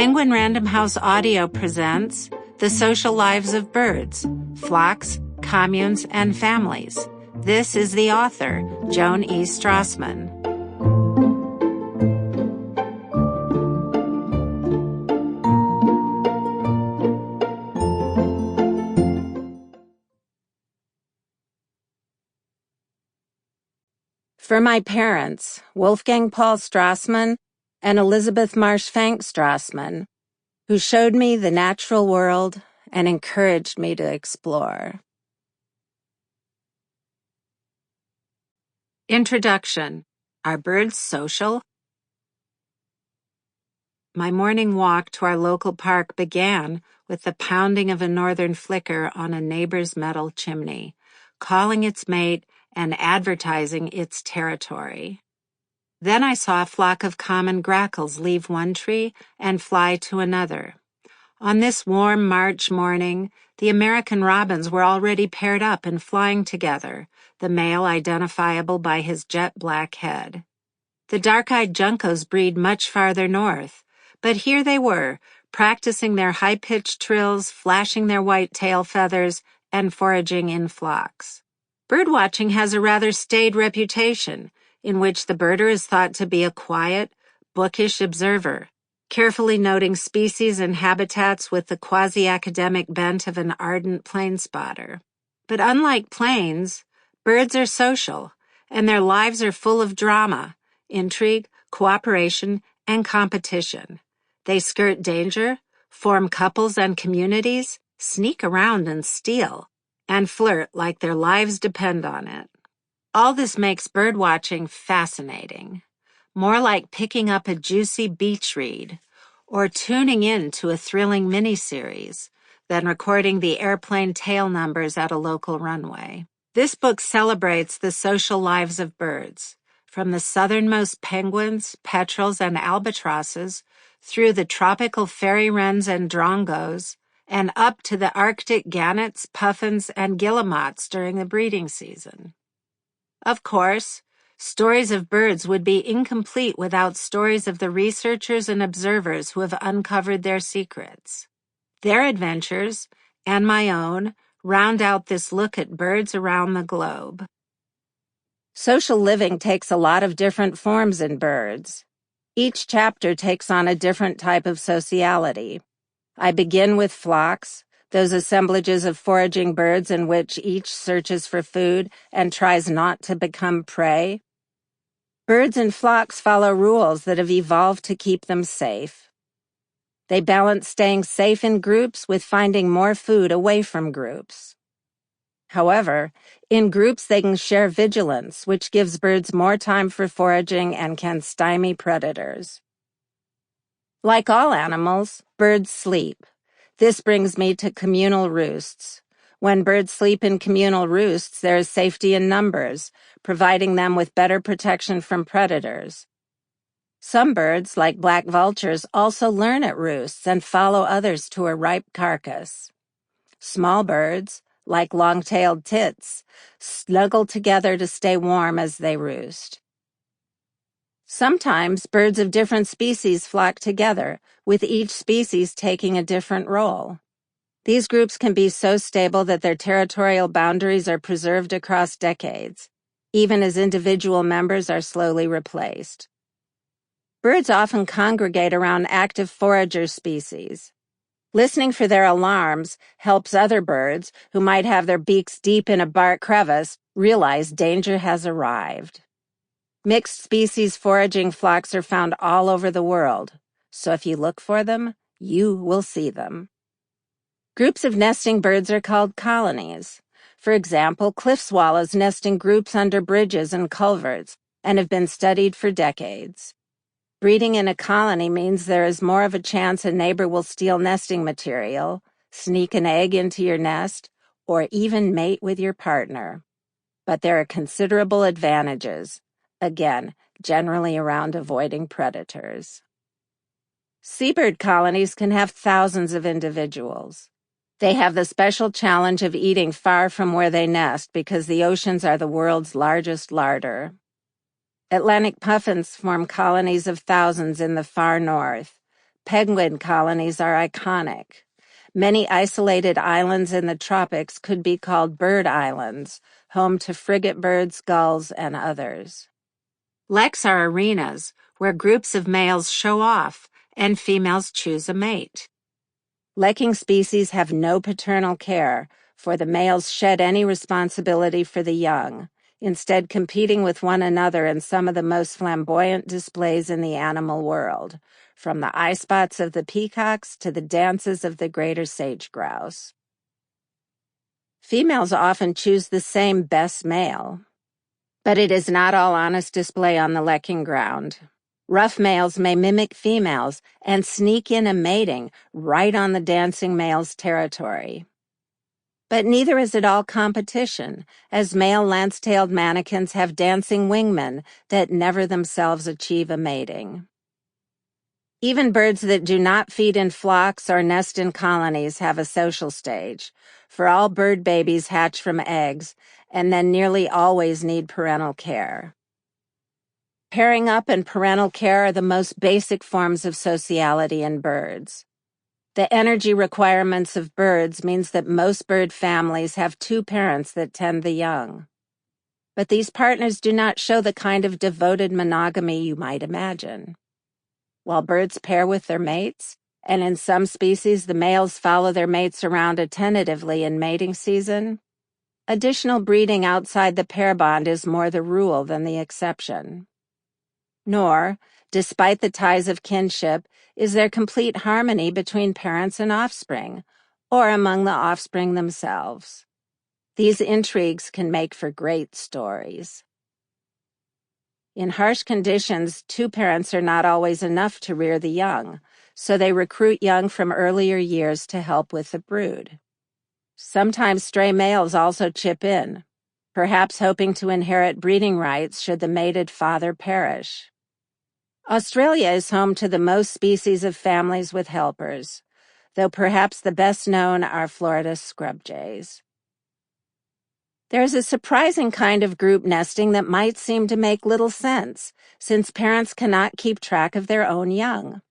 Penguin Random House Audio presents The Social Lives of Birds, Flocks, Communes, and Families. This is the author, Joan E. Strassmann. For my parents, Wolfgang Paul Strassmann and Elizabeth Marsh-Fank Strassmann, who showed me the natural world and encouraged me to explore. Introduction. Are birds social? My morning walk to our local park began with the pounding of a northern flicker on a neighbor's metal chimney, calling its mate and advertising its territory. Then I saw a flock of common grackles leave one tree and fly to another. On this warm March morning, the American robins were already paired up and flying together, the male identifiable by his jet black head. The dark-eyed juncos breed much farther north, but here they were, practicing their high-pitched trills, flashing their white tail feathers, and foraging in flocks. Birdwatching has a rather staid reputation, in which the birder is thought to be a quiet, bookish observer, carefully noting species and habitats with the quasi-academic bent of an ardent plane spotter. But unlike planes, birds are social, and their lives are full of drama, intrigue, cooperation, and competition. They skirt danger, form couples and communities, sneak around and steal, and flirt like their lives depend on it. All this makes birdwatching fascinating, more like picking up a juicy beach read or tuning in to a thrilling miniseries than recording the airplane tail numbers at a local runway. This book celebrates the social lives of birds, from the southernmost penguins, petrels, and albatrosses through the tropical fairy wrens and drongos, and up to the Arctic gannets, puffins, and guillemots during the breeding season. Of course, stories of birds would be incomplete without stories of the researchers and observers who have uncovered their secrets. Their adventures, and my own, round out this look at birds around the globe. Social living takes a lot of different forms in birds. Each chapter takes on a different type of sociality. I begin with flocks, those assemblages of foraging birds in which each searches for food and tries not to become prey. Birds and flocks follow rules that have evolved to keep them safe. They balance staying safe in groups with finding more food away from groups. However, in groups they can share vigilance, which gives birds more time for foraging and can stymie predators. Like all animals, birds sleep. This brings me to communal roosts. When birds sleep in communal roosts, there is safety in numbers, providing them with better protection from predators. Some birds, like black vultures, also learn at roosts and follow others to a ripe carcass. Small birds, like long-tailed tits, snuggle together to stay warm as they roost. Sometimes birds of different species flock together, with each species taking a different role. These groups can be so stable that their territorial boundaries are preserved across decades, even as individual members are slowly replaced. Birds often congregate around active forager species. Listening for their alarms helps other birds, who might have their beaks deep in a bark crevice, realize danger has arrived. Mixed species foraging flocks are found all over the world, so if you look for them, you will see them. Groups of nesting birds are called colonies. For example, cliff swallows nest in groups under bridges and culverts and have been studied for decades. Breeding in a colony means there is more of a chance a neighbor will steal nesting material, sneak an egg into your nest, or even mate with your partner. But there are considerable advantages. Again, generally around avoiding predators. Seabird colonies can have thousands of individuals. They have the special challenge of eating far from where they nest because the oceans are the world's largest larder. Atlantic puffins form colonies of thousands in the far north, Penguin colonies are iconic. Many isolated islands in the tropics could be called bird islands, home to frigate birds, gulls, and others. Leks are arenas where groups of males show off and females choose a mate. Lekking species have no paternal care, for the males shed any responsibility for the young, instead competing with one another in some of the most flamboyant displays in the animal world, from the eye spots of the peacocks to the dances of the greater sage grouse. Females often choose the same best male, but it is not all honest display on the lekking ground. Rough males may mimic females and sneak in a mating right on the dancing male's territory. But neither is it all competition, as male lance-tailed manakins have dancing wingmen that never themselves achieve a mating. Even birds that do not feed in flocks or nest in colonies have a social stage, for all bird babies hatch from eggs and then nearly always need parental care. Pairing up and parental care are the most basic forms of sociality in birds. The energy requirements of birds means that most bird families have two parents that tend the young. But these partners do not show the kind of devoted monogamy you might imagine. While birds pair with their mates, and in some species the males follow their mates around attentively in mating season, additional breeding outside the pair bond is more the rule than the exception. Nor, despite the ties of kinship, is there complete harmony between parents and offspring, or among the offspring themselves. These intrigues can make for great stories. In harsh conditions, two parents are not always enough to rear the young, so they recruit young from earlier years to help with the brood. Sometimes stray males also chip in, perhaps hoping to inherit breeding rights should the mated father perish. Australia is home to the most species of families with helpers, though perhaps the best known are Florida's scrub jays. There is a surprising kind of group nesting that might seem to make little sense, since parents cannot keep track of their own young.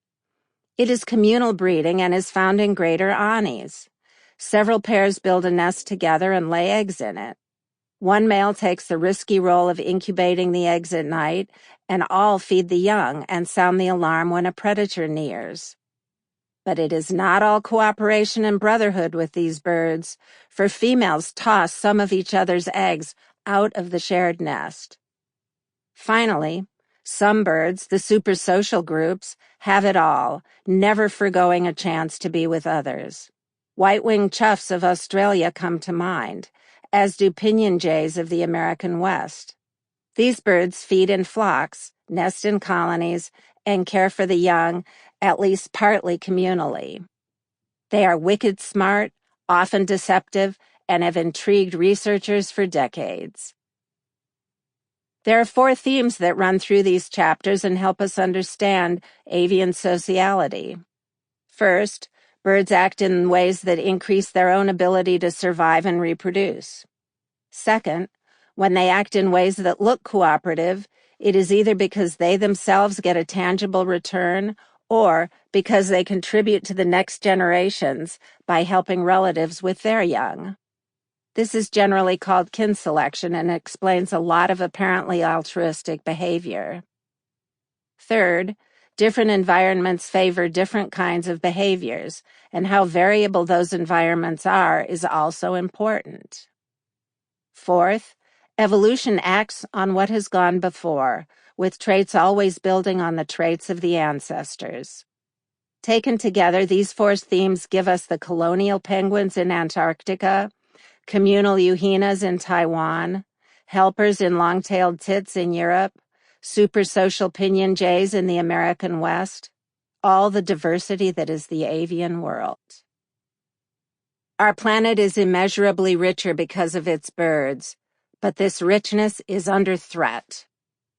It is communal breeding and is found in greater anis. Several pairs build a nest together and lay eggs in it. One male takes the risky role of incubating the eggs at night, and all feed the young and sound the alarm when a predator nears. But it is not all cooperation and brotherhood with these birds, for females toss some of each other's eggs out of the shared nest. Finally, some birds, the supersocial groups, have it all, never forgoing a chance to be with others. White-winged choughs of Australia come to mind, as do pinion jays of the American West. These birds feed in flocks, nest in colonies, and care for the young, at least partly communally. They are wicked smart, often deceptive, and have intrigued researchers for decades. There are 4 themes that run through these chapters and help us understand avian sociality. First, birds act in ways that increase their own ability to survive and reproduce. Second, when they act in ways that look cooperative, it is either because they themselves get a tangible return or because they contribute to the next generations by helping relatives with their young. This is generally called kin selection and explains a lot of apparently altruistic behavior. Third, different environments favor different kinds of behaviors, and how variable those environments are is also important. Fourth, evolution acts on what has gone before, with traits always building on the traits of the ancestors. Taken together, these 4 themes give us the colonial penguins in Antarctica, communal euhenas in Taiwan, helpers in long-tailed tits in Europe, supersocial pinion jays in the American West, all the diversity that is the avian world. Our planet is immeasurably richer because of its birds, but this richness is under threat.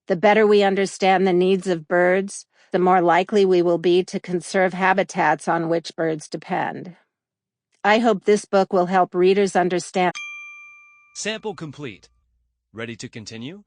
The better we understand the needs of birds, the more likely we will be to conserve habitats on which birds depend. I hope this book will help readers understand. Sample complete. Ready to continue?